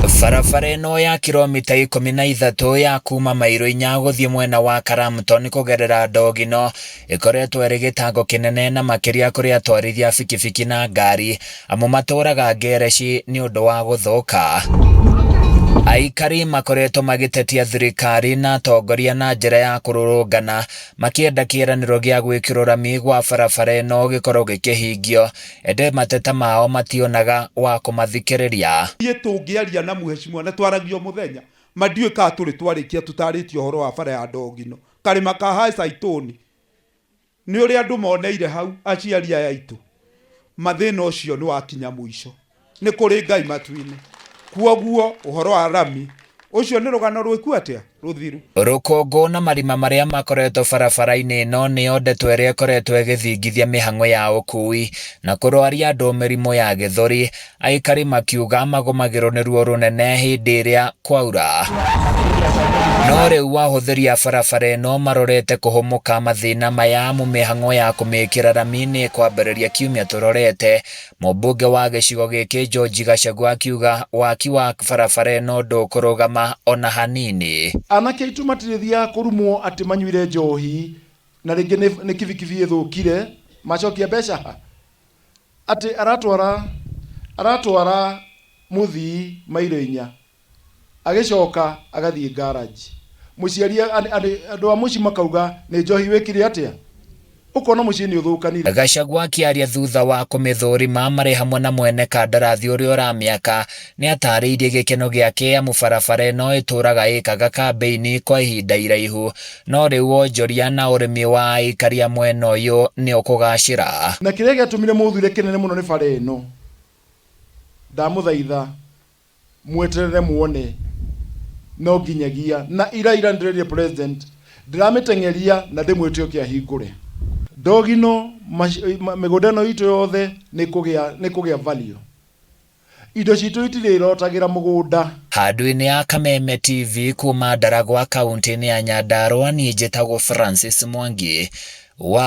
Barabara ĩno ya kilomita 13 ya kuma Mairo Inya gũthiĩ mwena wa Karamton kũgerera Ndogino ĩkoretwo ĩrĩ gĩtango kĩnene na makĩria kũrĩ atwarithia bikibiki na ngari amu matũraga ngereci nĩ ũndũ wa gũthũka. Aikari makoretwo magĩtetia thirikari na atongoria na njĩra ya kũrũrũngana makĩenda kĩeranĩro gĩa gwĩkĩrwo rami gwa barabara ĩno gĩkorwo gĩkĩhingio, ende mateta mao mationaga wa kũmathikĩrĩria. Tũngĩaria na mũhecimiwa na twaragio mũthenya mandiũĩ ka tũrĩ twarĩkia tũtarĩtio ũhoro wa bara ya Ndogino karĩma ka haica itũni nĩ ũrĩa andũ moneire hau aciari aya aitũ mathĩna ũcio nĩ wakinya mũico nĩ kũrĩ Ngai matu-inĩ. Kuoguo ũhoro wa rami ucio nĩ rũgano rwĩku atĩa rũthiru. Rũkũngũ na marima marĩa makoretwo barabara-inĩ ĩno nĩyo ndeto ĩrĩa ĩkoretwo ĩgĩthingithia mĩhang'o ya ũkui na kũrwaria andũ mĩrimũ ya gĩthũri, aikari makiuga magũmagĩrwo nĩ ruo rũnene hĩndĩ ĩrĩa kwaura. No rĩu ahũthĩri a barabara ĩno marorete kũhũmũka mathĩna maya amu mĩhang'o ya kũmĩkĩra rami nĩ kwambĩrĩria kiumia tũrorete. Mũmbunge wa gĩcigo gĩkĩ George Gachagua akiuga waki wa barabara ĩno ndũkũrũgama ona hanini. Anake aitũ matirĩthiaga kũrumwo atĩ manyuire njohi na rĩngĩ nĩ kibikibi ĩthũkire macokia mbeca atĩ aratwara mũthii Mairo Inya agĩcoka agathiĩ garage. Mũciari andũ a mũciĩ makauga nĩ njohi wĩkire atĩa ukona mũciĩ nĩ ũthũkanire. Gachagua akĩaria thutha wa kũmĩthũrima marĩ hamwe na mwene kandarathi ũrĩa ũramĩaka nĩ atarĩirie gĩkeno gĩake amu barabara ĩno ĩtũraga ĩkaga kambĩini kwa ihinda iraihu, no rĩu wonjoria na ũrĩmi wa aikari a mwena ũyũ nĩ ũkũgacĩra. Na kĩrĩa gĩatũmire mũthure kĩnene mũno nĩ bara ĩno, ndamũthaitha mweterere muone no nginyagia na ira ndĩrĩrie president ndiramĩteng'eria na ndĩmwĩtio kĩahingũre. Ndogino mĩgũnda ĩno itũ yothe nĩ kũgĩa value. Indo citũ itirĩrotagĩra mũgũnda. Handũ-inĩ ya Kameme TV kuma Ndaragwa kaunti-inĩ ya Nyandarua, niĩ njĩtagwo Francis Mwangi wa